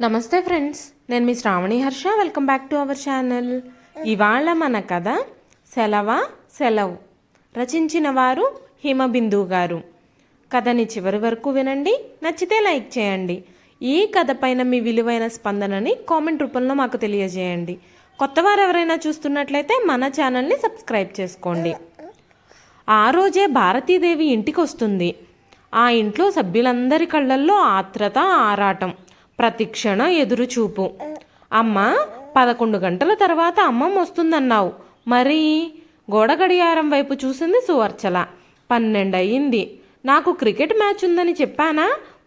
నమస్తే ఫ్రెండ్స్, నేను మీ Sravani Harsha. Welcome back to our channel. ఇవాళ మన కథ సెలవు. రచించిన వారు హిమబిందు గారు. కథని చివరి వరకు వినండి, నచ్చితే లైక్ చేయండి. ఈ కథ పైన మీ విలువైన స్పందనని కామెంట్ రూపంలో మాకు తెలియజేయండి. కొత్తవారు ఎవరైనా చూస్తున్నట్లయితే మన ఛానల్ని సబ్స్క్రైబ్ చేసుకోండి. ఆ రోజే భారతీదేవి ఇంటికి వస్తుంది. ఆ ఇంట్లో సభ్యులందరి కళ్ళల్లో ఆత్రత, ఆరాటం, ప్రతిక్షణ ఎదురుచూపు. అమ్మ, 11 గంటల తర్వాత అమ్మమ్మ వస్తుందన్నావు, మరి? గోడ గడియారం వైపు చూసింది సువర్చల. 12 అయ్యింది. నాకు క్రికెట్ మ్యాచ్ ఉందని చెప్పానా?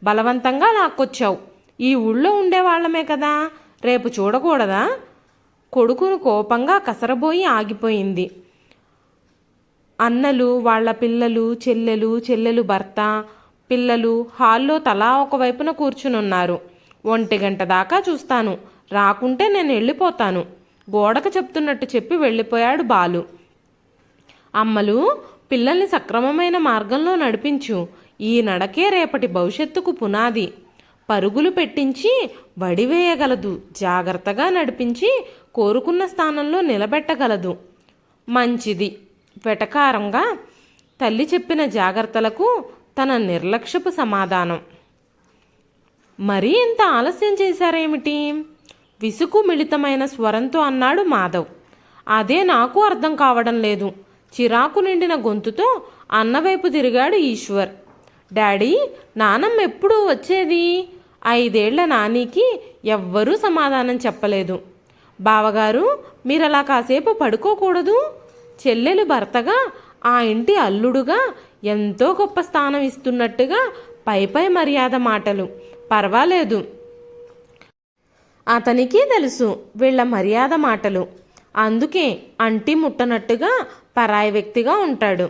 బలవంతంగా లాక్కొచ్చావు. ఈ ఊళ్ళో ఉండేవాళ్లమే కదా, రేపు చూడకూడదా? కొడుకును కోపంగా కసరబోయి ఆగిపోయింది. అన్నలు, వాళ్ల పిల్లలు, చెల్లెలు భర్త, పిల్లలు హాల్లో తలా ఒకవైపున కూర్చునున్నారు. 1 గంట దాకా చూస్తాను, రాకుంటే నేను వెళ్ళిపోతాను. గోడకు చెప్తున్నట్టు చెప్పి వెళ్ళిపోయాడు బాలు. అమ్మలు, పిల్లల్ని సక్రమమైన మార్గంలో నడిపించు. ఈ నడకే రేపటి భవిష్యత్తుకు పునాది. పరుగులు పెట్టించి వడివేయగలదు, జాగ్రత్తగా నడిపించి కోరుకున్న స్థానంలో నిలబెట్టగలదు. మంచిది. వెటకారంగా తల్లి చెప్పిన జాగ్రత్తలకు తన నిర్లక్ష్యపు సమాధానం. మరీ ఇంత ఆలస్యం చేశారేమిటి? విసుగు మిళితమైన స్వరంతో అన్నాడు మాధవ్. అదే నాకు అర్థం కావడం లేదు. చిరాకు నిండిన గొంతుతో అన్నవైపు తిరిగాడు ఈశ్వర్. డాడీ, నానమ్మ ఎప్పుడు వచ్చేది? 5 ఏళ్ల నానికి ఎవ్వరూ సమాధానం చెప్పలేదు. బావగారు, మీరలా కాసేపు పడుకోకూడదు? చెల్లెలు భర్తగా, ఆ ఇంటి అల్లుడుగా ఎంతో గొప్ప స్థానం ఇస్తున్నట్టుగా పై మర్యాద మాటలు. పర్వాలేదు, అతనికి తెలుసు వీళ్ళ మర్యాద మాటలు. అందుకే అంటి ముట్టనట్టుగా పరాయి వ్యక్తిగా ఉంటాడు.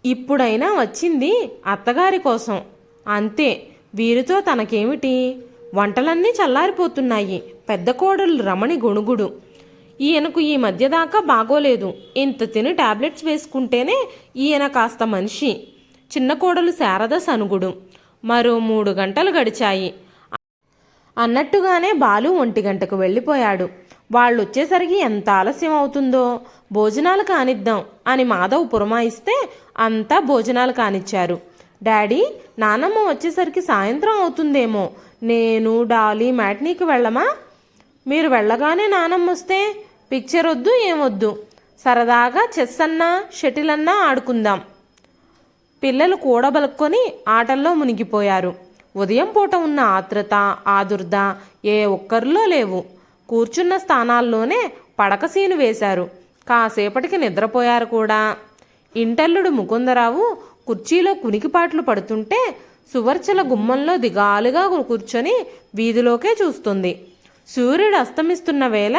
ఇప్పుడైనా వచ్చింది అత్తగారి కోసం, అంతే. వీరితో తనకేమిటి? వంటలన్నీ చల్లారిపోతున్నాయి. పెద్ద కోడలు రమణి గొణుగుడు. ఈయనకు ఈ మధ్య దాకా బాగోలేదు. ఇంత తిని టాబ్లెట్స్ వేసుకుంటేనే ఈయన కాస్త మనిషి. చిన్న కోడలు శారద సనుగుడు. మరో 3 గంటలు గడిచాయి. అన్నట్టుగానే బాలు 1 గంటకు వెళ్ళిపోయాడు. వాళ్ళు వచ్చేసరికి ఎంత ఆలస్యం అవుతుందో. భోజనాలు కానిద్దాం అని మాధవ్ పురమాయిస్తే అంతా భోజనాలు కానిచ్చారు. డాడీ, నానమ్మ వచ్చేసరికి సాయంత్రం అవుతుందేమో. నేను డాలీ మ్యాట్నీకి వెళ్ళమా? మీరు వెళ్ళగానే నానమ్మ వస్తే పిక్చర్ వద్దు, ఏమొద్దు. సరదాగా చెస్ అన్నా షటిల్ అన్నా ఆడుకుందాం. పిల్లలు కూడబలుక్కొని ఆటల్లో మునిగిపోయారు. ఉదయం పూట ఉన్న ఆత్రత, ఆదుర్ద ఏ ఒక్కరిలో లేవు. కూర్చున్న స్థానాల్లోనే పడకసీను వేశారు. కాసేపటికి నిద్రపోయారు కూడా. ఇంటల్లుడు ముకుందరావు కుర్చీలో కునికిపాట్లు పడుతుంటే సువర్చల గుమ్మంలో దిగాలుగా కూర్చొని వీధిలోకే చూస్తుంది. సూర్యుడు అస్తమిస్తున్న వేళ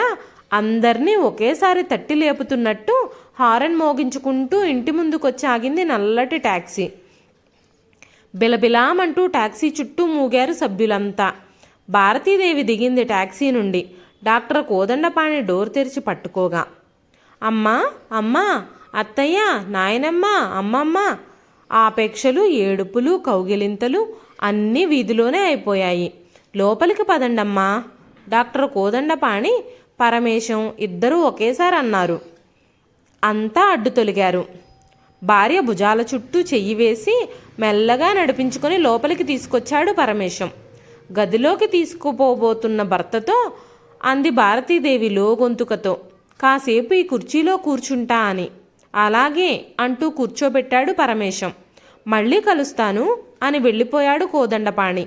అందర్నీ ఒకేసారి తట్టి లేపుతున్నట్టు హారన్ మోగించుకుంటూ ఇంటి ముందుకొచ్చి ఆగింది నల్లటి టాక్సీ. బిలబిలామంటూ టాక్సీ చుట్టూ మూగారు సభ్యులంతా. భారతీదేవి దిగింది టాక్సీ నుండి. డాక్టర్ కోదండపాణి డోర్ తెరిచి పట్టుకోగా, అమ్మా, అమ్మా, అత్తయ్య, నాయనమ్మ, అమ్మమ్మ. ఆపేక్షలు, ఏడుపులు, కౌగిలింతలు అన్నీ వీధిలోనే అయిపోయాయి. లోపలికి పదండమ్మా. డాక్టర్ కోదండపాణి, పరమేశం ఇద్దరూ ఒకేసారి అన్నారు. అంతా అడ్డు తొలిగారు. భార్య భుజాల చుట్టూ చెయ్యి వేసి మెల్లగా నడిపించుకొని లోపలికి తీసుకొచ్చాడు పరమేశం. గదిలోకి తీసుకుపోబోతున్న భర్తతో అంది భారతీదేవి లోగొంతుకతో, కాసేపు ఈ కుర్చీలో కూర్చుంటా అని. అలాగే అంటూ కూర్చోబెట్టాడు పరమేశం. మళ్ళీ కలుస్తాను అని వెళ్ళిపోయాడు కోదండపాణి.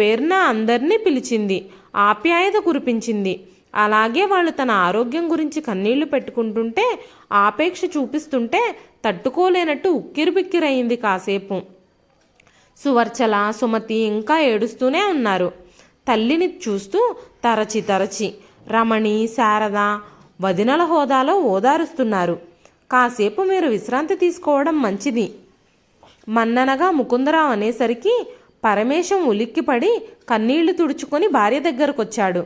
పేరున అందర్నీ పిలిచింది, ఆప్యాయత కురిపించింది. అలాగే వాళ్ళు తన ఆరోగ్యం గురించి కన్నీళ్లు పెట్టుకుంటుంటే, ఆపేక్ష చూపిస్తుంటే తట్టుకోలేనట్టు ఉక్కిరిబిక్కిరయింది కాసేపు. సువర్చల, సుమతి ఇంకా ఏడుస్తూనే ఉన్నారు. తల్లిని చూస్తూ తరచి రమణి, శారద వదినల హోదాలో ఓదారుస్తున్నారు. కాసేపు మీరు విశ్రాంతి తీసుకోవడం మంచిది. మన్ననగా ముకుందరావు అనేసరికి పరమేశం ఉలిక్కిపడి కన్నీళ్లు తుడుచుకొని భార్య దగ్గరకొచ్చాడు.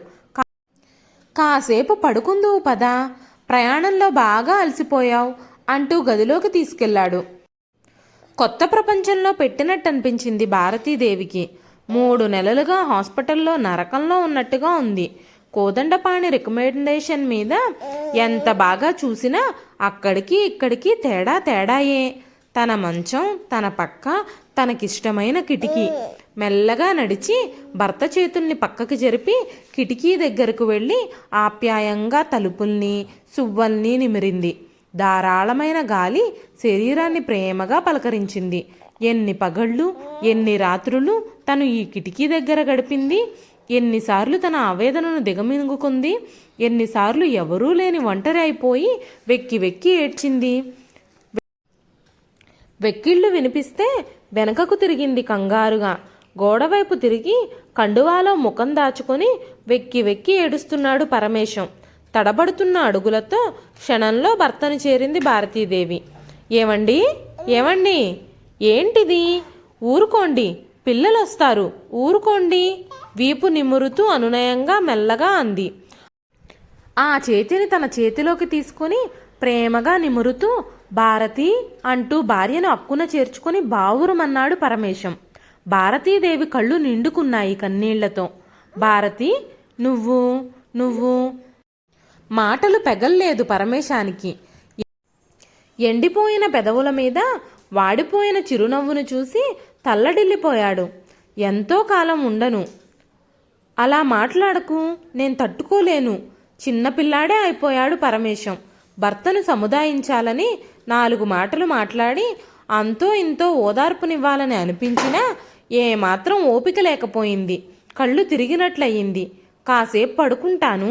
కాసేపు పడుకుందువు పదా, ప్రయాణంలో బాగా అలసిపోయావు అంటూ గదిలోకి తీసుకెళ్లాడు. కొత్త ప్రపంచంలో పెట్టినట్టు అనిపించింది భారతీదేవికి. 3 నెలలుగా హాస్పిటల్లో నరకంలో ఉన్నట్టుగా ఉంది. కోదండపాణి రికమెండేషన్ మీద ఎంత బాగా చూసినా అక్కడికి ఇక్కడికి తేడా తేడాయే. తన మంచం, తన పక్క, తనకిష్టమైన కిటికీ. మెల్లగా నడిచి భర్త చేతుల్ని పక్కకి జరిపి కిటికీ దగ్గరకు వెళ్ళి ఆప్యాయంగా తలుపుల్ని సువ్వల్ని నిమిరింది. ధారాళమైన గాలి శరీరాన్ని ప్రేమగా పలకరించింది. ఎన్ని పగళ్ళు, ఎన్ని రాత్రులు తను ఈ కిటికీ దగ్గర గడిపింది. ఎన్నిసార్లు తన ఆవేదనను దిగమింగుకుంది. ఎన్నిసార్లు ఎవరూ లేని ఒంటరి అయిపోయి వెక్కి వెక్కి ఏడ్చింది. వెక్కిళ్ళు వినిపిస్తే వెనకకు తిరిగింది కంగారుగా. గోడవైపు తిరిగి కండువాలో ముఖం దాచుకొని వెక్కి వెక్కి ఏడుస్తున్నాడు పరమేశం. తడబడుతున్న అడుగులతో క్షణంలో భర్తను చేరింది భారతీదేవి. ఏమండి, ఏమండి, ఏంటిది? ఊరుకోండి, పిల్లలొస్తారు, ఊరుకోండి. వీపు నిమురుతూ అనునయంగా మెల్లగా అంది. ఆ చేతిని తన చేతిలోకి తీసుకుని ప్రేమగా నిమురుతూ భారతి అంటూ భార్యను అక్కున చేర్చుకుని బావురుమన్నాడు పరమేశం. భారతీదేవి కళ్ళు నిండుకున్నాయి కన్నీళ్లతో. భారతి, నువ్వు నువ్వు మాటలు పెగల్లేదు పరమేశానికి. ఎండిపోయిన పెదవుల మీద వాడిపోయిన చిరునవ్వును చూసి తల్లడిల్లిపోయాడు. ఎంతో కాలం ఉండను. అలా మాట్లాడకు, నేను తట్టుకోలేను. చిన్నపిల్లాడే అయిపోయాడు పరమేశం. భర్తను సముదాయించాలని 4 మాటలు మాట్లాడి అంతో ఇంతో ఓదార్పునివ్వాలని అనిపించినా ఏమాత్రం ఓపిక లేకపోయింది. కళ్ళు తిరిగినట్లయింది. కాసేపు పడుకుంటాను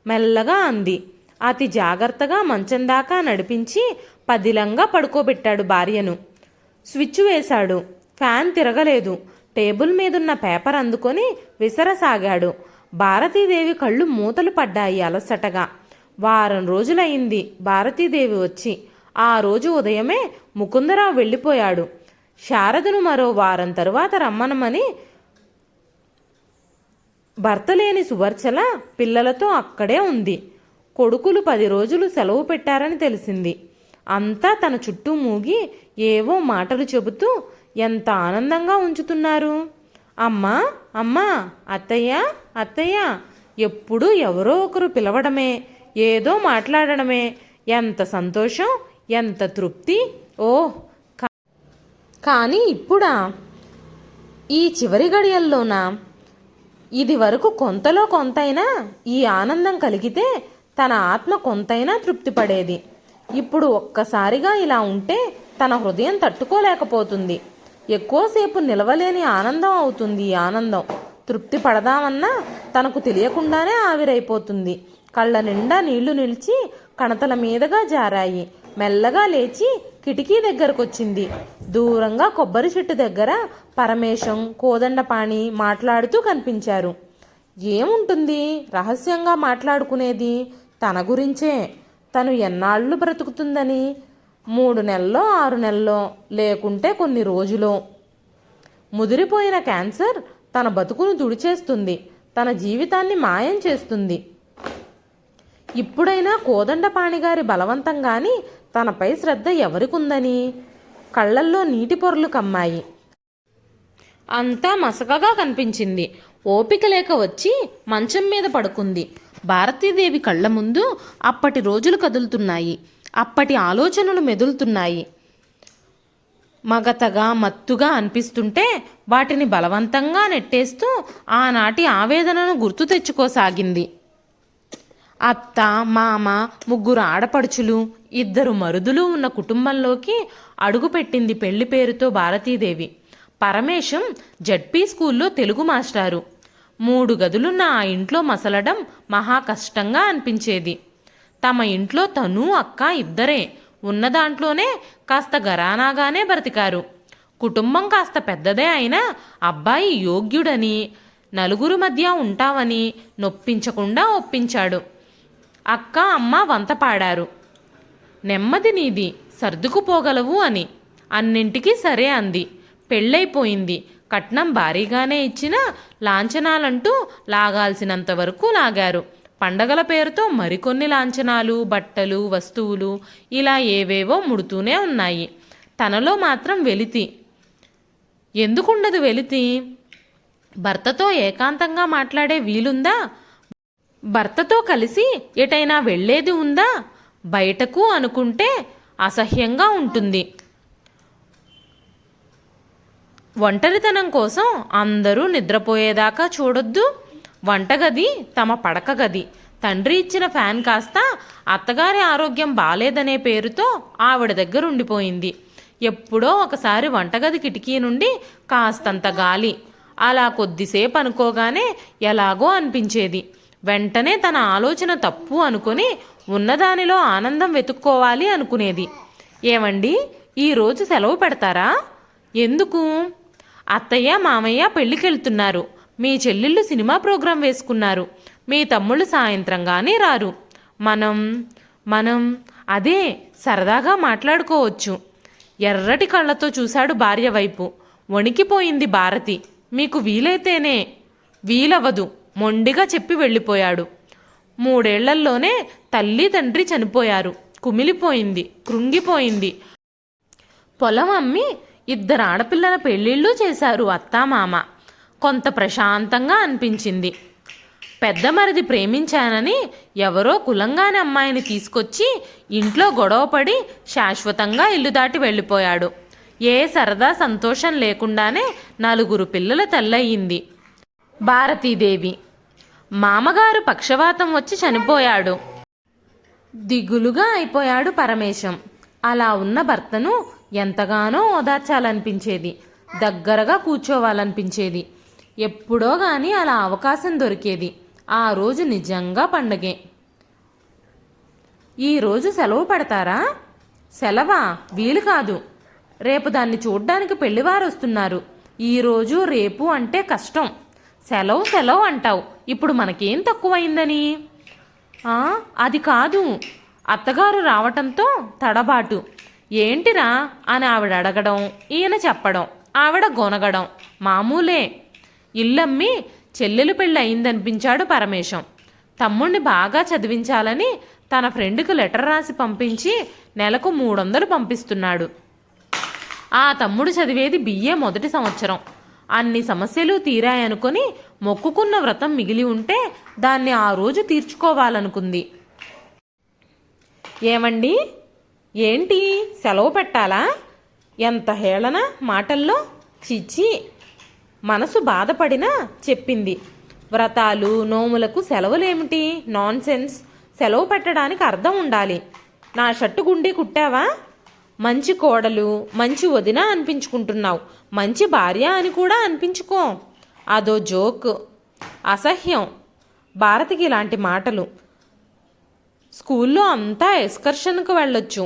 మెల్లగా అంది. అతి జాగ్రత్తగా మంచం దాకా నడిపించి పదిలంగా పడుకోబెట్టాడు భార్యను. స్విచ్ వేశాడు. ఫ్యాన్ తిరగలేదు. టేబుల్ మీదున్న పేపర్ అందుకొని విసరసాగాడు. భారతీదేవి కళ్ళు మూతలు పడ్డాయి అలసటగా. వారం రోజులయింది భారతీదేవి వచ్చి. ఆ రోజు ఉదయమే ముకుందరావు వెళ్ళిపోయాడు. శారదను మరో వారం తరువాత రమ్మనమని భర్త లేని సువర్చల పిల్లలతో అక్కడే ఉంది. కొడుకులు 10 రోజులు సెలవు పెట్టారని తెలిసింది. అంతా తన చుట్టూ మూగి ఏవో మాటలు చెబుతూ ఎంత ఆనందంగా ఉంచుతున్నారు. అమ్మా, అమ్మా, అత్తయ్య, అత్తయ్య, ఎప్పుడూ ఎవరో ఒకరు పిలవడమే, ఏదో మాట్లాడడమే. ఎంత సంతోషం, ఎంత తృప్తి. ఓహ్, కానీ ఇప్పుడా, ఈ చివరి గడియల్లోనా? ఇది వరకు కొంతలో కొంతైనా ఈ ఆనందం కలిగితే తన ఆత్మ కొంతైనా తృప్తి పడేది. ఇప్పుడు ఒక్కసారిగా ఇలా ఉంటే తన హృదయం తట్టుకోలేకపోతుంది. ఎక్కువసేపు నిలవలేని ఆనందం అవుతుంది ఈ ఆనందం. తృప్తి పడదామన్నా తనకు తెలియకుండానే ఆవిరైపోతుంది. కళ్ళ నిండా నీళ్లు నిలిచి కణతల మీదుగా జారాయి. మెల్లగా లేచి కిటికీ దగ్గరకొచ్చింది. దూరంగా కొబ్బరి చెట్టు దగ్గర పరమేశం, కోదండపాణి మాట్లాడుతూ కనిపించారు. ఏముంటుంది రహస్యంగా మాట్లాడుకునేది? తన గురించే. తను ఎన్నాళ్ళు బ్రతుకుతుందని. 3 నెలల్లో 6 నెలల్లో, లేకుంటే కొన్ని రోజులో. ముదిరిపోయిన క్యాన్సర్ తన బతుకును తుడిచేస్తుంది. తన జీవితాన్ని మాయం చేస్తుంది. ఇప్పుడైనా కోదండపాణిగారి బలవంతంగాని తనపై శ్రద్ధ ఎవరికుందని? కళ్ళల్లో నీటి పొరలు కమ్మాయి. అంతా మసకగా కనిపించింది. ఓపిక లేక వచ్చి మంచం మీద పడుకుంది. భారతీదేవి కళ్ళ ముందు అప్పటి రోజులు కదులుతున్నాయి. అప్పటి ఆలోచనలు మెదులుతున్నాయి. మగతగా మత్తుగా అనిపిస్తుంటే వాటిని బలవంతంగా నెట్టేస్తూ ఆనాటి ఆవేదనను గుర్తు తెచ్చుకోసాగింది. అత్త, మామ, 3 ఆడపడుచులు, 2 మరుదులు ఉన్న కుటుంబంలోకి అడుగుపెట్టింది పెళ్లి పేరుతో భారతీదేవి. పరమేశం జడ్పీ స్కూల్లో తెలుగు మాస్టారు. 3 గదులున్న ఆ ఇంట్లో మసలడం మహా కష్టంగా అనిపించేది. తమ ఇంట్లో తను, అక్క ఇద్దరే. ఉన్న దాంట్లోనే కాస్త గరానాగానే బ్రతికారు. కుటుంబం కాస్త పెద్దదే అయినా అబ్బాయి యోగ్యుడని, 4 మధ్య ఉంటావని నొప్పించకుండా ఒప్పించాడు. అక్క, అమ్మ వంత పాడారు. నెమ్మది నీది, సర్దుకుపోగలవు అని. అన్నింటికీ సరే అంది. పెళ్ళైపోయింది. కట్నం భారీగానే ఇచ్చినా లాంఛనాలంటూ లాగాల్సినంత వరకు లాగారు. పండగల పేరుతో మరికొన్ని లాంఛనాలు, బట్టలు, వస్తువులు ఇలా ఏవేవో ముడుతూనే ఉన్నాయి. తనలో మాత్రం వెలితి. ఎందుకుండదు వెలితి? భర్తతో ఏకాంతంగా మాట్లాడే వీలుందా? భర్తతో కలిసి ఎటైనా వెళ్ళేది ఉందా? బయటకు అనుకుంటే అసహ్యంగా ఉంటుంది. ఒంటరితనం కోసం అందరూ నిద్రపోయేదాకా చూడొద్దు. వంటగది తమ పడక గది. తండ్రి ఇచ్చిన ఫ్యాన్ కాస్త అత్తగారి ఆరోగ్యం బాలేదనే పేరుతో ఆవిడ దగ్గర ఉండిపోయింది. ఎప్పుడో ఒకసారి వంటగది కిటికీ నుండి కాస్తంత గాలి అలా కొద్దిసేపు అనుకోగానే ఎలాగో అనిపించేది. వెంటనే తన ఆలోచన తప్పు అనుకుని ఉన్నదానిలో ఆనందం వెతుక్కోవాలి అనుకునేది. ఏమండి, ఈరోజు సెలవు పెడతారా? ఎందుకు? అత్తయ్య మామయ్య పెళ్ళికెళ్తున్నారు. మీ చెల్లెళ్ళు సినిమా ప్రోగ్రాం వేసుకున్నారు. మీ తమ్ముళ్ళు సాయంత్రం కానీ రారు. మనం మనం అదే సరదాగా మాట్లాడుకోవచ్చు. ఎర్రటి కళ్ళతో చూశాడు భార్య వైపు. వణికిపోయింది భారతి. మీకు వీలైతేనే. వీలవదు మొండిగా చెప్పి వెళ్ళిపోయాడు. 3 ఏళ్లల్లోనే తల్లి తండ్రి చనిపోయారు. కుమిలిపోయింది, కృంగిపోయింది. పొలం అమ్మి 2 ఆడపిల్లల పెళ్ళిళ్ళు చేశారు అత్తామామ. కొంత ప్రశాంతంగా అనిపించింది. పెద్ద మరిది ప్రేమించానని ఎవరో కులంగాని అమ్మాయిని తీసుకొచ్చి ఇంట్లో గొడవపడి శాశ్వతంగా ఇల్లు దాటి వెళ్ళిపోయాడు. ఏ సరదా సంతోషం లేకుండానే 4 పిల్లల తల్లయింది భారతీదేవి. మామగారు పక్షవాతం వచ్చి చనిపోయాడు. దిగులుగా అయిపోయాడు పరమేశం. అలా ఉన్న భర్తను ఎంతగానో ఓదార్చాలనిపించేది. దగ్గరగా కూర్చోవాలనిపించేది. ఎప్పుడో గాని అలా అవకాశం దొరికేది. ఆ రోజు నిజంగా పండగే. ఈరోజు సెలవు పెడతారా? సెలవా? వీలు కాదు. రేపు దాన్ని చూడ్డానికి పెళ్లివారు వస్తున్నారు. ఈరోజు రేపు అంటే కష్టం. సెలవు సెలవు అంటావు. ఇప్పుడు మనకేం తక్కువైందని? అది కాదు. అత్తగారు రావటంతో తడబాటు. ఏంటిరా అని ఆవిడ అడగడం, ఈయన చెప్పడం, ఆవిడ గొనగడం మామూలే. ఇల్లమ్మి చెల్లెలు పెళ్ళి అయిందనిపించాడు పరమేశం. తమ్ముణ్ణి బాగా చదివించాలని తన ఫ్రెండ్కి లెటర్ రాసి పంపించి నెలకు 300 పంపిస్తున్నాడు. ఆ తమ్ముడు చదివేది BA మొదటి సంవత్సరం. అన్ని సమస్యలు తీరాయనుకొని మొక్కుకున్న వ్రతం మిగిలి ఉంటే దాన్ని ఆ రోజు తీర్చుకోవాలనుకుంది. ఏమండి, ఏంటి సెలవు పెట్టాలా? ఎంత హేళన మాటల్లో! చిచ్చి. మనసు బాధపడినా చెప్పింది. వ్రతాలు నోములకు సెలవులేమిటి? నాన్సెన్స్. సెలవు పెట్టడానికి అర్థం ఉండాలి. నా షర్టు గుండీ కుట్టావా? మంచి కోడలు, మంచి వదిన అనిపించుకుంటున్నావు. మంచి భార్య అని కూడా అనిపించుకో. అదో జోక్. అసహ్యం భారతికి ఇలాంటి మాటలు. స్కూల్లో అంతా ఎక్స్కర్షన్కు వెళ్ళొచ్చు.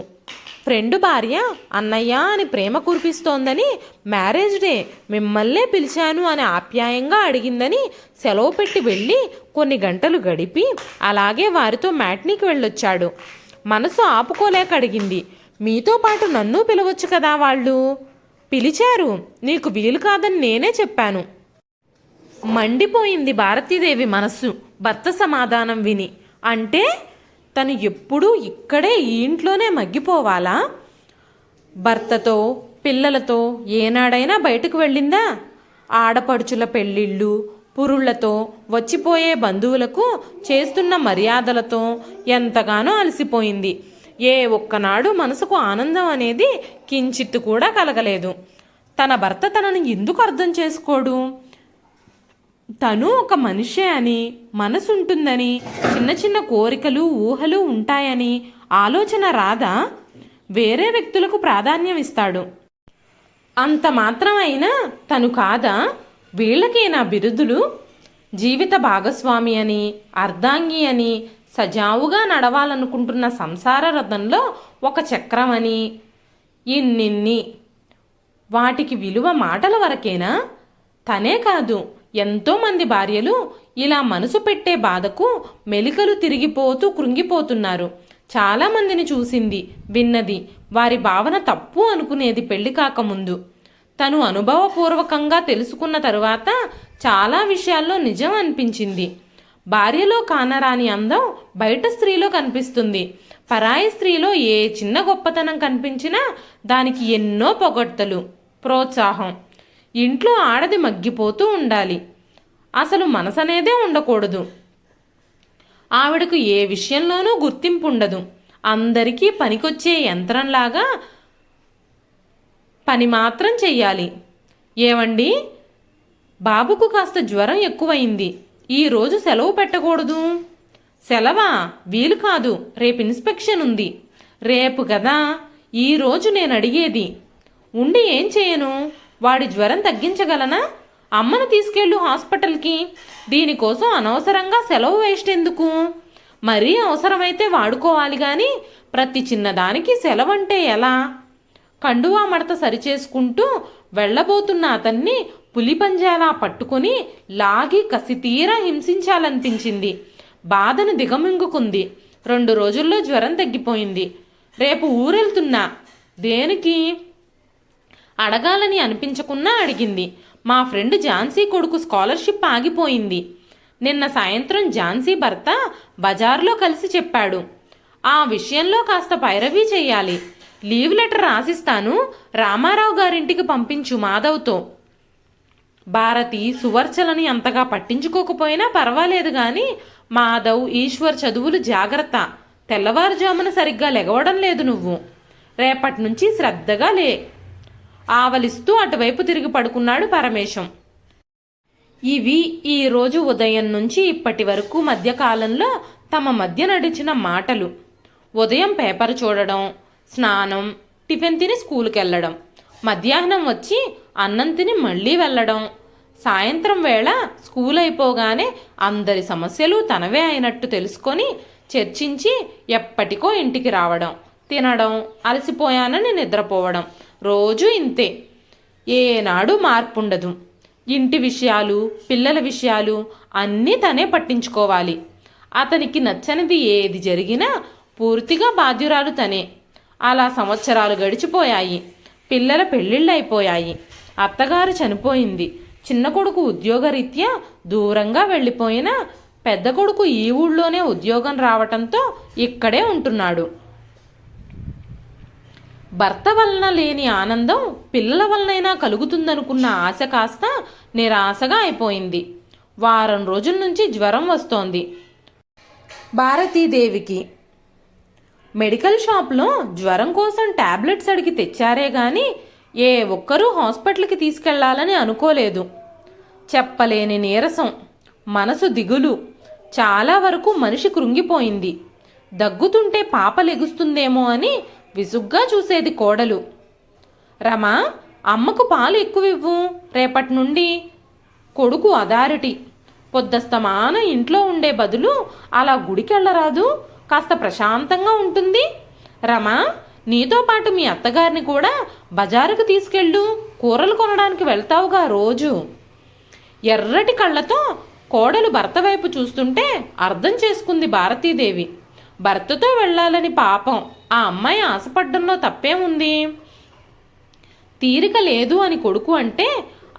ఫ్రెండ్ భార్య అన్నయ్య అని ప్రేమ కురిపిస్తోందని మ్యారేజ్ డే మిమ్మల్నే పిలిచాను అని ఆప్యాయంగా అడిగిందని సెలవు పెట్టి వెళ్ళి కొన్ని గంటలు గడిపి అలాగే వారితో మ్యాట్నీకి వెళ్ళొచ్చాడు. మనసు ఆపుకోలేక అడిగింది, మీతో పాటు నన్ను పిలవచ్చు కదా? వాళ్ళు పిలిచారు. నీకు వీలు కాదని నేనే చెప్పాను. మండిపోయింది భారతీదేవి మనస్సు భర్త సమాధానం విని. అంటే తను ఎప్పుడూ ఇక్కడే ఈ ఇంట్లోనే మగ్గిపోవాలా? భర్తతో పిల్లలతో ఏనాడైనా బయటకు వెళ్ళిందా? ఆడపడుచుల పెళ్ళిళ్ళు, పురుళ్లతో, వచ్చిపోయే బంధువులకు చేస్తున్న మర్యాదలతో ఎంతగానో అలసిపోయింది. ఏ ఒక్కనాడు మనసుకు ఆనందం అనేది కించిత్తు కూడా కలగలేదు. తన భర్త తనని ఎందుకు అర్థం చేసుకోడు? తను ఒక మనిషే అని, మనసుంటుందని, చిన్న చిన్న కోరికలు ఊహలు ఉంటాయని ఆలోచన రాదా? వేరే వ్యక్తులకు ప్రాధాన్యం ఇస్తాడు. అంత మాత్రమైనా తను కాదా? వీళ్ళకేనా బిరుదులు? జీవిత భాగస్వామి అని, అర్ధాంగి అని, సజావుగా నడవాలనుకుంటున్న సంసార రథంలో ఒక చక్రం అని, ఇన్నిన్ని. వాటికి విలువ మాటల వరకేనా? తనే కాదు, ఎంతోమంది భార్యలు ఇలా మనసు పెట్టే బాధకు మెలికలు తిరిగిపోతూ కృంగిపోతున్నారు. చాలామందిని చూసింది, విన్నది. వారి భావన తప్పు అనుకునేది పెళ్లి కాకముందు. తను అనుభవపూర్వకంగా తెలుసుకున్న తరువాత చాలా విషయాల్లో నిజం అనిపించింది. భార్యలో కానరాని అందం బయట స్త్రీలో కనిపిస్తుంది. పరాయి స్త్రీలో ఏ చిన్న గొప్పతనం కనిపించినా దానికి ఎన్నో పొగడ్తలు, ప్రోత్సాహం. ఇంట్లో ఆడది మగ్గిపోతూ ఉండాలి. అసలు మనసనేదే ఉండకూడదు. ఆవిడకు ఏ విషయంలోనూ గుర్తింపు ఉండదు. అందరికీ పనికొచ్చే యంత్రంలాగా పని మాత్రం చెయ్యాలి. ఏవండి, బాబుకు కాస్త జ్వరం ఎక్కువైంది, ఈరోజు సెలవు పెట్టకూడదు. సెలవా? వీలు కాదు, రేపు ఇన్స్పెక్షన్ ఉంది. రేపు కదా ఈరోజు నేను అడిగేది. ఉండి ఏం చేయను? వాడి జ్వరం తగ్గించగలనా? అమ్మను తీసుకెళ్ళు హాస్పిటల్కి. దీనికోసం అనవసరంగా సెలవు వేస్ట్ ఎందుకు? మరీ అవసరమైతే వాడుకోవాలి గాని ప్రతి చిన్నదానికి సెలవంటే ఎలా? కండువా మడత సరిచేసుకుంటూ వెళ్లబోతున్న అతన్ని పులిపంజాలా పట్టుకుని లాగి కసితీరా హింసించాలనిపించింది. బాధను దిగమింగుకుంది. 2 రోజుల్లో జ్వరం తగ్గిపోయింది. రేపు ఊరెళ్తున్నా. దేనికి అడగాలని అనిపించకున్నా అడిగింది. మా ఫ్రెండ్ ఝాన్సీ కొడుకు స్కాలర్షిప్ ఆగిపోయింది. నిన్న సాయంత్రం ఝాన్సీ భర్త బజార్లో కలిసి చెప్పాడు. ఆ విషయంలో కాస్త పైరవీ చెయ్యాలి. లీవ్ లెటర్ రాసిస్తాను, రామారావు గారింటికి పంపించు మాధవ్తో. భారతి సువర్చలని అంతగా పట్టించుకోకపోయినా పర్వాలేదు గాని మాధవ్, ఈశ్వర్ చదువులు జాగ్రత్త. తెల్లవారుజామున సరిగ్గా లెగవడం లేదు నువ్వు. రేపటి నుంచి శ్రద్ధగా లే. ఆవలిస్తూ అటువైపు తిరిగి పడుకున్నాడు పరమేశం. ఇవి ఈ రోజు ఉదయం నుంచి ఇప్పటి వరకు మధ్యకాలంలో తమ మధ్య నడిచిన మాటలు. ఉదయం పేపర్ చూడడం, స్నానం, టిఫిన్ తిని స్కూల్కి వెళ్ళడం, మధ్యాహ్నం వచ్చి అన్నం తిని మళ్ళీ వెళ్ళడం, సాయంత్రం వేళ స్కూల్ అయిపోగానే అందరి సమస్యలు తనవే అయినట్టు తెలుసుకొని చర్చించి ఎప్పటికో ఇంటికి రావడం, తినడం, అలసిపోయానని నిద్రపోవడం. రోజు ఇంతే. ఏనాడు మార్పుండదు. ఇంటి విషయాలు, పిల్లల విషయాలు అన్నీ తనే పట్టించుకోవాలి. అతనికి నచ్చనిది ఏది జరిగినా పూర్తిగా బాధ్యురాలు తనే. అలా సంవత్సరాలు గడిచిపోయాయి. పిల్లల పెళ్ళిళ్ళైపోయాయి. అత్తగారు చనిపోయింది. చిన్న కొడుకు ఉద్యోగరీత్యా దూరంగా వెళ్ళిపోయినా పెద్ద కొడుకు ఈ ఊళ్ళోనే ఉద్యోగం రావటంతో ఇక్కడే ఉంటున్నాడు. భర్త వలన లేని ఆనందం పిల్లల వలనైనా కలుగుతుందనుకున్న ఆశ కాస్త నిరాశగా అయిపోయింది. వారం రోజుల నుంచి జ్వరం వస్తోంది భారతీదేవికి. మెడికల్ షాప్లో జ్వరం కోసం టాబ్లెట్స్ అడిగి తెచ్చారే గాని ఏ ఒక్కరూ హాస్పిటల్కి తీసుకెళ్లాలని అనుకోలేదు. చెప్పలేని నీరసం, మనసు దిగులు, చాలా వరకు మనిషి కృంగిపోయింది. దగ్గుతుంటే పాప లెగుస్తుందేమో అని విసుగ్గా చూసేది కోడలు. రమా, అమ్మకు పాలు ఎక్కువివ్వు రేపటి నుండి. కొడుకు అథారిటీ. పొద్దస్తమాన ఇంట్లో ఉండే బదులు అలా గుడికెళ్ళరాదు? కాస్త ప్రశాంతంగా ఉంటుంది. రమా, నీతో పాటు మీ అత్తగారిని కూడా బజారుకు తీసుకెళ్ళు. కూరలు కొనడానికి వెళ్తావుగా రోజు. ఎర్రటి కళ్ళతో కోడలు భర్త వైపు చూస్తుంటే అర్థం చేసుకుంది భారతీదేవి. భర్తతో వెళ్ళాలని పాపం ఆ అమ్మాయి ఆశపడ్డంలో తప్పేముంది? తీరిక లేదు అని కొడుకు అంటే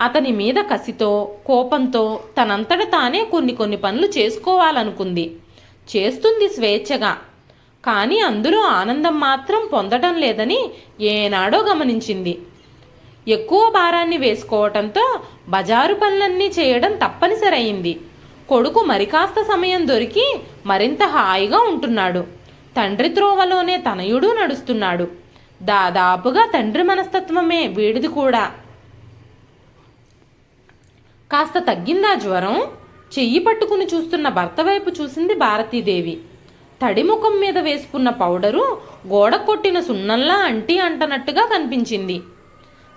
అతని మీద కసితో, కోపంతో తనంతట తానే కొన్ని పనులు చేసుకోవాలనుకుంది. చేస్తుంది స్వేచ్ఛగా. కానీ అందులో ఆనందం మాత్రం పొందటం లేదని ఏనాడో గమనించింది. ఎక్కువ భారాన్ని వేసుకోవటంతో బజారు పనులన్నీ చేయడం తప్పనిసరయింది. కొడుకు మరికాస్త సమయం దొరికి మరింత హాయిగా ఉంటున్నాడు. తండ్రి త్రోవలోనే తనయుడు నడుస్తున్నాడు. దాదాపుగా తండ్రి మనస్తత్వమే వీడిది కూడా. కాస్త తగ్గిందా జ్వరం? చెయ్యి పట్టుకుని చూస్తున్న భర్త వైపు చూసింది భారతీదేవి. తడి ముఖం మీద వేసుకున్న పౌడరు గోడ కొట్టిన సున్నంలా అంటనట్టుగా కనిపించింది.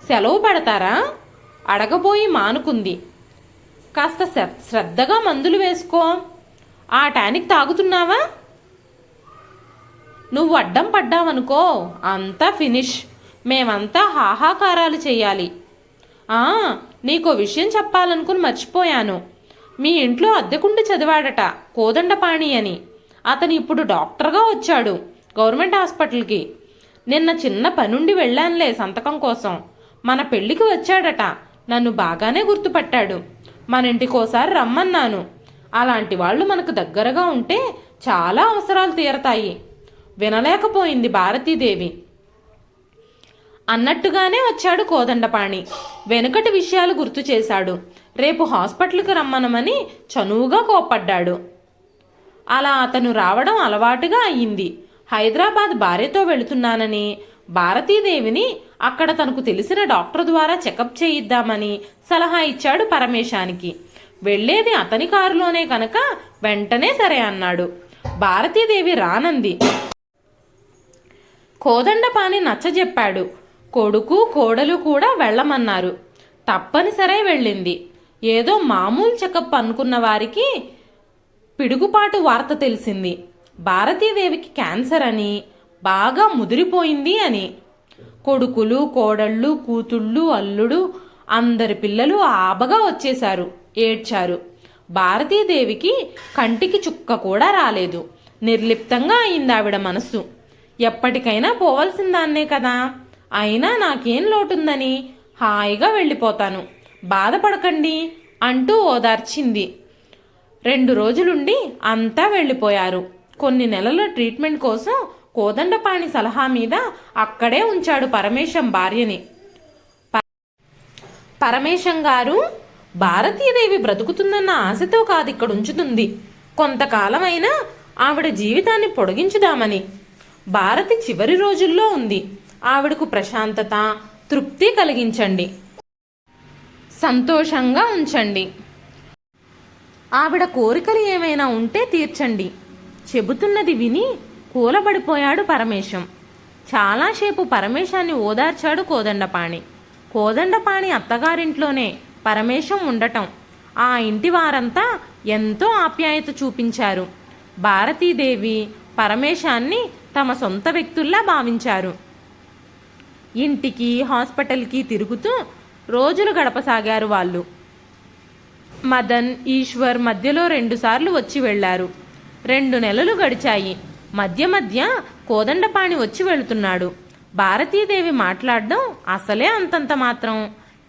సెలవు పెడతారా? అడగబోయి మానుకుంది. కాస్త శ్రద్ధగా మందులు వేసుకో. ఆ టానిక్ తాగుతున్నావా? నువ్వు అడ్డం పడ్డావనుకో అంతా ఫినిష్. మేమంతా హాహాకారాలు చెయ్యాలి. నీకో విషయం చెప్పాలనుకుని మర్చిపోయాను. మీ ఇంట్లో అద్దెకుండి చదివాడట కోదండపాణి అని. అతను ఇప్పుడు డాక్టర్గా వచ్చాడు గవర్నమెంట్ హాస్పిటల్కి. నిన్న చిన్న పనుండి వెళ్ళానులే సంతకం కోసం. మన పెళ్ళికి వచ్చాడట. నన్ను బాగానే గుర్తుపట్టాడు. మన ఇంటికోసారి రమ్మన్నాను. అలాంటి వాళ్ళు మనకు దగ్గరగా ఉంటే చాలా అవసరాలు తీరతాయి. వినలేకపోయింది భారతీదేవి. అన్నట్టుగానే వచ్చాడు కోదండపాణి. వెనుకటి విషయాలు గుర్తు చేశాడు. రేపు హాస్పిటల్కి రమ్మనమని చనువుగా కోప్పడ్డాడు. అలా అతను రావడం అలవాటుగా అయ్యింది. హైదరాబాద్ భార్యతో వెళుతున్నానని, భారతీదేవిని అక్కడ తనకు తెలిసిన డాక్టర్ ద్వారా చెకప్ చేయిద్దామని సలహా ఇచ్చాడు పరమేశానికి. వెళ్లేది అతని కారులోనే కనుక వెంటనే సరే అన్నాడు. భారతీదేవి రానంది. కోదండపాణి నచ్చజెప్పాడు. కొడుకు కోడలు కూడా వెళ్ళమన్నారు. తప్పనిసరే వెళ్ళింది. ఏదో మామూలు చెకప్ అనుకున్న వారికి పిడుగుపాటు వార్త తెలిసింది. భారతీదేవికి క్యాన్సర్ అని, బాగా ముదిరిపోయింది అని. కొడుకులు కోడళ్ళు కూతుళ్ళు అల్లుడు అందరి పిల్లలు ఆబగా వచ్చేశారు, ఏడ్చారు. భారతీదేవికి కంటికి చుక్క కూడా రాలేదు. నిర్లిప్తంగా అయింది ఆవిడ మనస్సు. ఎప్పటికైనా పోవలసిందాన్నే కదా, అయినా నాకేం లోటుందని హాయిగా వెళ్ళిపోతాను, బాధపడకండి అంటూ ఓదార్చింది. 2 రోజులుండి అంతా వెళ్ళిపోయారు. కొన్ని నెలల ట్రీట్మెంట్ కోసం కోదండపాణి సలహా మీద అక్కడే ఉంచాడు పరమేశం భార్యని. పరమేశం గారు, భారతీదేవి బ్రతుకుతుందన్న ఆశతో కాదు ఇక్కడ ఉంచుతుంది. కొంతకాలమైనా ఆవిడ జీవితాన్ని పొడిగించుదామని. భారతి చివరి రోజుల్లో ఉంది. ఆవిడకు ప్రశాంతత, తృప్తి కలిగించండి, సంతోషంగా ఉంచండి. ఆవిడ కోరికలు ఏమైనా ఉంటే తీర్చండి. చెబుతున్నది విని కూలబడిపోయాడు పరమేశం. చాలాసేపు పరమేశాన్ని ఓదార్చాడు కోదండపాణి. కోదండపాణి అత్తగారింట్లోనే పరమేశం ఉండటం, ఆ ఇంటి వారంతా ఎంతో ఆప్యాయత చూపించారు. భారతీదేవి పరమేశాన్ని తమ సొంత వ్యక్తుల్లా భావించారు. ఇంటికి హాస్పిటల్కి తిరుగుతూ రోజులు గడపసాగారు వాళ్ళు. మదన్, ఈశ్వర్ మధ్యలో 2 సార్లు వచ్చి వెళ్లారు. 2 నెలలు గడిచాయి. మధ్య మధ్య కోదండపాణి వచ్చి వెళుతున్నాడు. భారతీదేవి మాట్లాడడం అసలే అంతంత మాత్రం.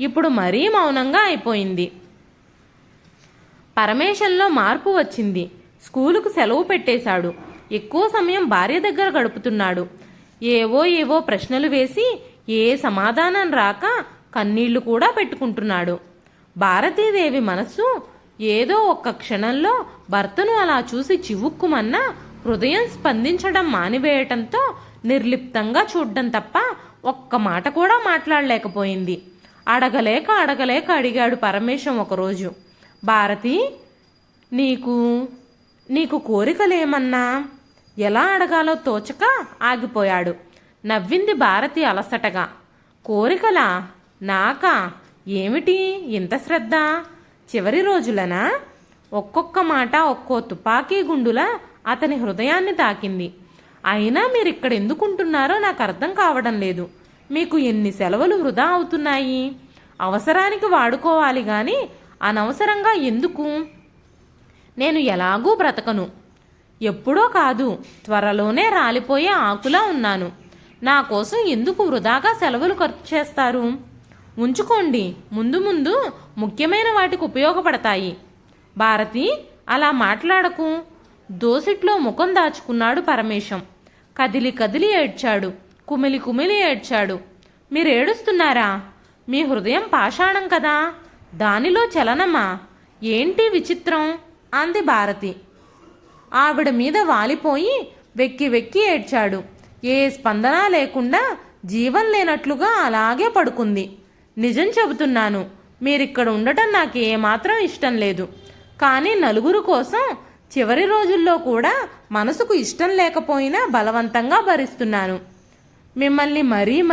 ఇప్పుడు మరీ మౌనంగా అయిపోయింది. పరమేశంలో మార్పు వచ్చింది. స్కూలుకు సెలవు పెట్టేశాడు. ఎక్కువ సమయం భార్య దగ్గర గడుపుతున్నాడు. ఏవో ప్రశ్నలు వేసి ఏ సమాధానం రాక కన్నీళ్లు కూడా పెట్టుకుంటున్నాడు. భారతీదేవి మనస్సు ఏదో ఒక్క క్షణంలో భర్తను అలా చూసి చివుక్కుమన్నా హృదయం స్పందించడం మానివేయటంతో నిర్లిప్తంగా చూడ్డం తప్ప ఒక్క మాట కూడా మాట్లాడలేకపోయింది. అడగలేక అడిగాడు పరమేశం ఒకరోజు, భారతి, నీకు కోరికలేమన్నా? ఎలా అడగాలో తోచక ఆగిపోయాడు. నవ్వింది భారతి అలసటగా. కోరికలా? నాకా? ఏమిటి ఇంత శ్రద్ధ? చివరి రోజులనా? ఒక్కొక్క మాట ఒక్కో తుపాకీ గుండులా అతని హృదయాన్ని తాకింది. అయినా మీరిక్కడ ఎందుకుంటున్నారో నాకు అర్థం కావడం లేదు. మీకు ఎన్ని సెలవులు వృధా అవుతున్నాయి? అవసరానికి వాడుకోవాలి గాని అనవసరంగా ఎందుకు? నేను ఎలాగూ బ్రతకను. ఎప్పుడో కాదు, త్వరలోనే రాలిపోయే ఆకులా ఉన్నాను. నా కోసం ఎందుకు వృధాగా సెలవులు ఖర్చు చేస్తారు? ఉంచుకోండి, ముందు ముందు ముఖ్యమైన వాటికి ఉపయోగపడతాయి. భారతి, అలా మాట్లాడకు. దోసిట్లో ముఖం దాచుకున్నాడు పరమేశం. కదిలి ఏడ్చాడు. కుమిలి ఏడ్చాడు. మీరేడుస్తున్నారా? మీ హృదయం పాషాణం కదా, దానిలో చలనమా? ఏంటి విచిత్రం? అంది భారతి. ఆవిడ మీద వాలిపోయి వెక్కి ఏడ్చాడు. ఏ స్పందన లేకుండా జీవం లేనట్లుగా అలాగే పడుకుంది. నిజం చెబుతున్నాను, మీరిక్కడ ఉండటం నాకు ఏమాత్రం ఇష్టం లేదు. కానీ నలుగురు కోసం చివరి రోజుల్లో కూడా మనసుకు ఇష్టం లేకపోయినా బలవంతంగా భరిస్తున్నాను. మిమ్మల్ని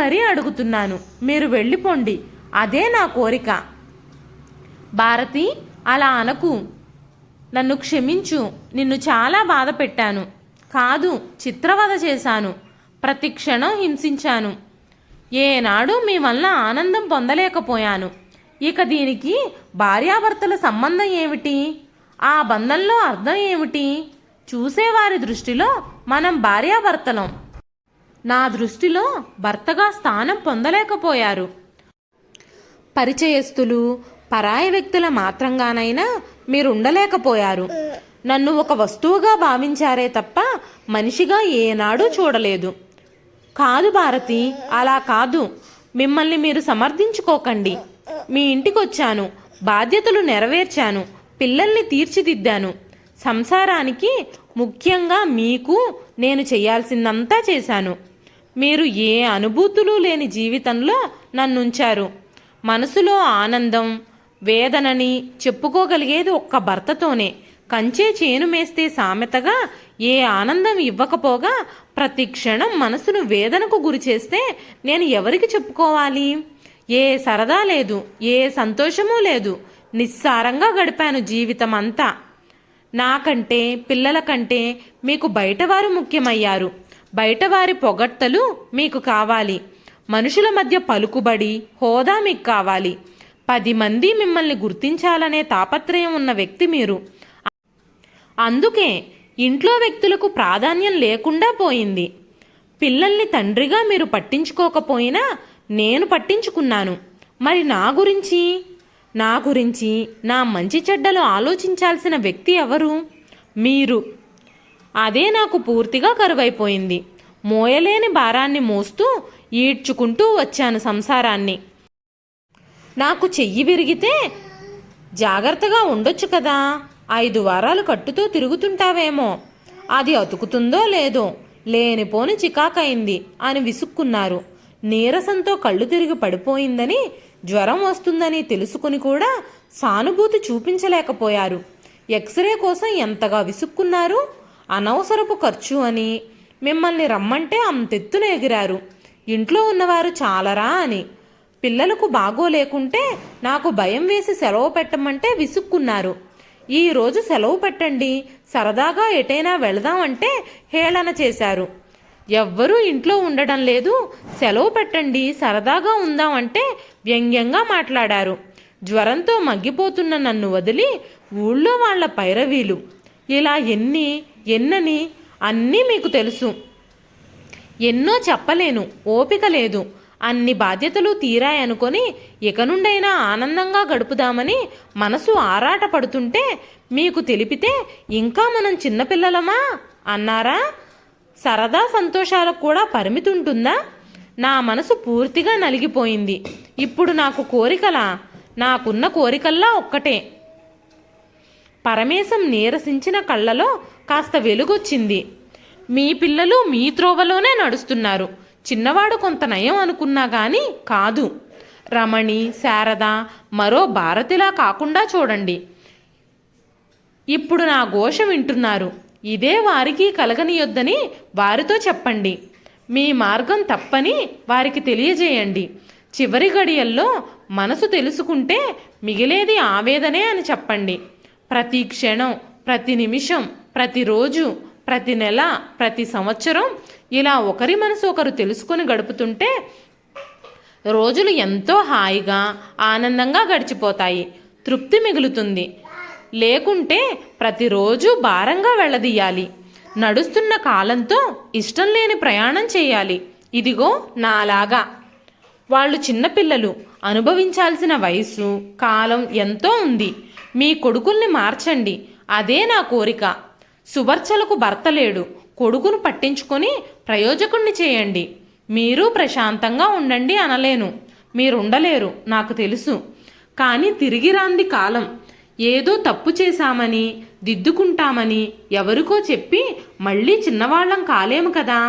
మరీ అడుగుతున్నాను, మీరు వెళ్ళిపోండి. అదే నా కోరిక. భారతి, అలా అనకు. నన్ను క్షమించు. నిన్ను చాలా బాధ పెట్టాను. కాదు, చిత్రవద చేశాను. ప్రతి క్షణం హింసించాను. ఏనాడు మీ వల్ల ఆనందం పొందలేకపోయాను. ఇక దీనికి భార్యాభర్తల సంబంధం ఏమిటి? ఆ బంధంలో అర్థం ఏమిటి? చూసేవారి దృష్టిలో మనం భార్యాభర్తలం. నా దృష్టిలో భర్తగా స్థానం పొందలేకపోయారు. పరిచయస్తులు, పరాయి వ్యక్తుల మాత్రంగానైనా మీరు ఉండలేకపోయారు. నన్ను ఒక వస్తువుగా భావించారే తప్ప మనిషిగా ఏనాడూ చూడలేదు. కాదు భారతి, అలా కాదు. మిమ్మల్ని మీరు సమర్థించుకోకండి. మీ ఇంటికి వచ్చాను. బాధ్యతలు నెరవేర్చాను, పిల్లల్ని తీర్చిదిద్దాను. సంసారానికి, ముఖ్యంగా మీకు నేను చేయాల్సిందంతా చేశాను. మీరు ఏ అనుభూతులు లేని జీవితంలో నన్నుంచారు. మనసులో ఆనందం, వేదనని చెప్పుకోగలిగేది ఒక్క భర్తతోనే. కంచే చేను మేస్తే సామెతగా ఏ ఆనందం ఇవ్వకపోగా ప్రతి క్షణం మనసును వేదనకు గురి చేస్తే నేను ఎవరికి చెప్పుకోవాలి? ఏ సరదా లేదు, ఏ సంతోషమూ లేదు. నిస్సారంగా గడిపాను జీవితం అంతా. నాకంటే, పిల్లల కంటే మీకు బయటవారు ముఖ్యమయ్యారు. బయటవారి పొగడ్తలు మీకు కావాలి. మనుషుల మధ్య పలుకుబడి, హోదా మీకు కావాలి. 10 మంది మిమ్మల్ని గుర్తించాలనే తాపత్రయం ఉన్న వ్యక్తి మీరు. అందుకే ఇంట్లో వ్యక్తులకు ప్రాధాన్యం లేకుండా పోయింది. పిల్లల్ని తండ్రిగా మీరు పట్టించుకోకపోయినా నేను పట్టించుకున్నాను. మరి నా గురించి నా మంచి చెడ్డలు ఆలోచించాల్సిన వ్యక్తి ఎవరు? మీరు. అదే నాకు పూర్తిగా కరువైపోయింది. మోయలేని భారాన్ని మోస్తూ ఈడ్చుకుంటూ వచ్చాను సంసారాన్ని. నాకు చెయ్యి విరిగితే జాగ్రత్తగా ఉండొచ్చు కదా. 5 వారాలు కట్టుతో తిరుగుతుంటావేమో, అది అతుకుతుందో లేదో, లేనిపోని చికాకైంది అని విసుక్కున్నారు. నీరసంతో కళ్ళు తిరిగి పడిపోయిందని, జ్వరం వస్తుందని తెలుసుకుని కూడా సానుభూతి చూపించలేకపోయారు. ఎక్స్రే కోసం ఎంతగా విసుక్కున్నారు. అనవసరపు ఖర్చు అని మిమ్మల్ని రమ్మంటే అంతెత్తున ఎగిరారు. ఇంట్లో ఉన్నవారు చాలరా అని. పిల్లలకు బాగోలేకుంటే నాకు భయం వేసి సెలవు పెట్టమంటే విసుక్కున్నారు. ఈరోజు సెలవు పెట్టండి, సరదాగా ఎటైనా వెళదామంటే హేళన చేశారు. ఎవ్వరూ ఇంట్లో ఉండడం లేదు, సెలవు పెట్టండి, సరదాగా ఉందామంటే వ్యంగ్యంగా మాట్లాడారు. జ్వరంతో మగ్గిపోతున్న నన్ను వదిలి ఊళ్ళో వాళ్ల పైరవీలు. ఇలా ఎన్నని అన్నీ మీకు తెలుసు. ఎన్నో చెప్పలేను, ఓపిక లేదు. అన్ని బాధ్యతలు తీరాయనుకొని ఇక నుండైనా ఆనందంగా గడుపుదామని మనసు ఆరాటపడుతుంటే మీకు తెలిపితే ఇంకా మనం చిన్నపిల్లలమా అన్నారా? సరదా సంతోషాలకు కూడా పరిమితి ఉంటుందా? నా మనసు పూర్తిగా నలిగిపోయింది. ఇప్పుడు నాకున్న కోరికల్లా ఒక్కటే. పరమేశం నీరసించిన కళ్ళలో కాస్త వెలుగొచ్చింది. మీ పిల్లలు మీ త్రోవలోనే నడుస్తున్నారు. చిన్నవాడు కొంత నయం అనుకున్నా గాని కాదు. రమణి, శారద మరో భారతిలా కాకుండా చూడండి. ఇప్పుడు నా ఘోష వింటున్నారు. ఇదే వారికి కలగనియొద్దని వారితో చెప్పండి. మీ మార్గం తప్పని వారికి తెలియజేయండి. చివరి గడియల్లో మనసు తెలుసుకుంటే మిగిలేది ఆవేదనే అని చెప్పండి. ప్రతి క్షణం, ప్రతి నిమిషం, ప్రతిరోజు, ప్రతి నెల, ప్రతి సంవత్సరం ఇలా ఒకరి మనసు ఒకరు తెలుసుకొని గడుపుతుంటే రోజులు ఎంతో హాయిగా, ఆనందంగా గడిచిపోతాయి. తృప్తి మిగులుతుంది. లేకుంటే ప్రతిరోజు భారంగా వెళ్ళదీయాలి. నడుస్తున్న కాలంతో ఇష్టం లేని ప్రయాణం చేయాలి. ఇదిగో నాలాగా. వాళ్ళు చిన్నపిల్లలు, అనుభవించాల్సిన వయసు, కాలం ఎంతో ఉంది. మీ కొడుకుల్ని మార్చండి, అదే నా కోరిక. సువర్చలకు భర్త లేడు, కొడుకును పట్టించుకొని ప్రయోజకుణ్ణి చేయండి. మీరు ప్రశాంతంగా ఉండండి అనలేను, మీరుండలేరు నాకు తెలుసు. కానీ తిరిగి రాంది కాలం. ఏదో తప్పు చేశామని, దిద్దుకుంటామని ఎవరికో చెప్పి మళ్ళీ చిన్నవాళ్ళం కాలేము కదా.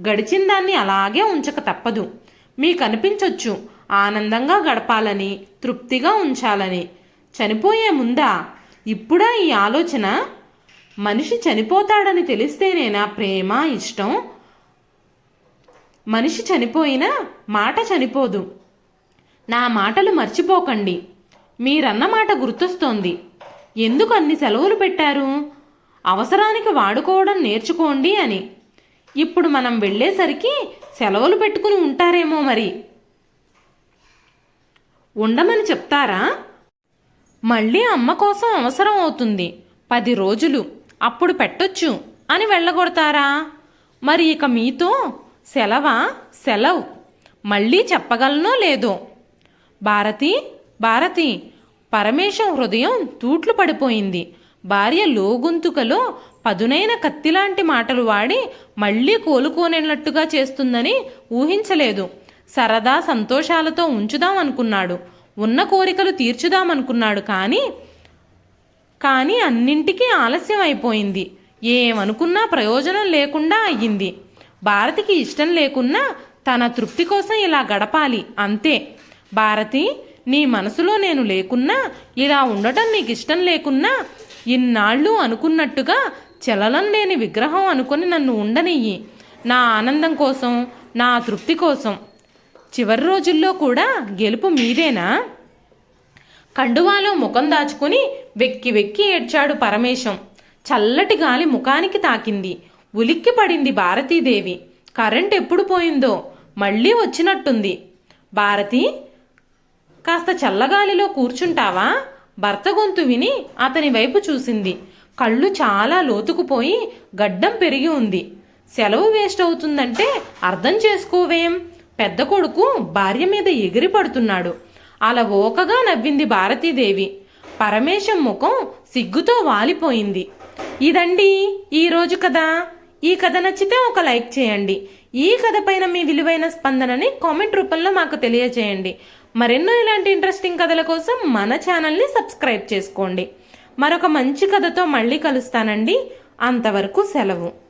గడిచిన దాన్ని అలాగే ఉంచక తప్పదు. మీకు అనిపించొచ్చు ఆనందంగా గడపాలని, తృప్తిగా ఉంచాలని. చనిపోయే ముందా ఇప్పుడా ఈ ఆలోచన? మనిషి చనిపోతాడని తెలిస్తేనేనా ప్రేమ, ఇష్టం? మనిషి చనిపోయినా మాట చనిపోదు. నా మాటలు మర్చిపోకండి. మీరన్న మాట గుర్తొస్తోంది. ఎందుకు అన్ని సెలవులు పెట్టారు? అవసరానికి వాడుకోవడం నేర్చుకోండి అని. ఇప్పుడు మనం వెళ్ళేసరికి సెలవులు పెట్టుకుని ఉంటారేమో మరి. ఉండమని చెప్తారా? మళ్ళీ అమ్మ కోసం అవసరం అవుతుంది, 10 రోజులు, అప్పుడు పెట్టొచ్చు అని వెళ్ళగొడతారా? మరి ఇక మీతో సెలవు మళ్ళీ చెప్పగలనో లేదో. భారతి పరమేశం హృదయం తూట్లు పడిపోయింది. భార్య లోగొంతుకలో పదునైన కత్తిలాంటి మాటలు వాడి మళ్ళీ కోలుకోనేనట్టుగా చేస్తుందని ఊహించలేదు. సరదా సంతోషాలతో ఉంచుదాం అనుకున్నాడు. ఉన్న కోరికలు తీర్చుదామనుకున్నాడు. కానీ అన్నింటికీ ఆలస్యం అయిపోయింది. ఏమనుకున్నా ప్రయోజనం లేకుండా అయ్యింది. భారతికి ఇష్టం లేకున్నా తన తృప్తి కోసం ఇలా గడపాలి అంతే. భారతి, నీ మనసులో నేను లేకున్నా, ఇలా ఉండటం నీకు ఇష్టం లేకున్నా, ఇన్నాళ్ళు అనుకున్నట్టుగా చలనం లేని విగ్రహం అనుకుని నన్ను ఉండనియ్యి. నా ఆనందం కోసం, నా తృప్తి కోసం. చివరి రోజుల్లో కూడా గెలుపు మీదేనా? కండువాలో ముఖం దాచుకుని వెక్కి వెక్కి ఏడ్చాడు పరమేశం. చల్లటి గాలి ముఖానికి తాకింది. ఉలిక్కి పడింది భారతీదేవి. కరెంట్ ఎప్పుడు పోయిందో మళ్ళీ వచ్చినట్టుంది. భారతి, కాస్త చల్లగాలిలో కూర్చుంటావా? భర్త గొంతు విని అతని వైపు చూసింది. కళ్ళు చాలా లోతుకుపోయి గడ్డం పెరిగి ఉంది. సెలవు వేస్ట్ అవుతుందంటే అర్థం చేసుకోవేం? పెద్ద కొడుకు భార్య మీద ఎగిరి పడుతున్నాడు. అలా ఓకగా నవ్వింది భారతీదేవి. పరమేశం ముఖం సిగ్గుతో వాలిపోయింది. ఇదండి ఈరోజు కథ. ఈ కథ నచ్చితే ఒక లైక్ చేయండి. ఈ కథ పైన మీ విలువైన స్పందనని కామెంట్ రూపంలో మాకు తెలియజేయండి. మరెన్నో ఇలాంటి ఇంట్రెస్టింగ్ కథల కోసం మన ఛానల్ని సబ్స్క్రైబ్ చేసుకోండి. మరొక మంచి కథతో మళ్ళీ కలుస్తానండి. అంతవరకు సెలవు.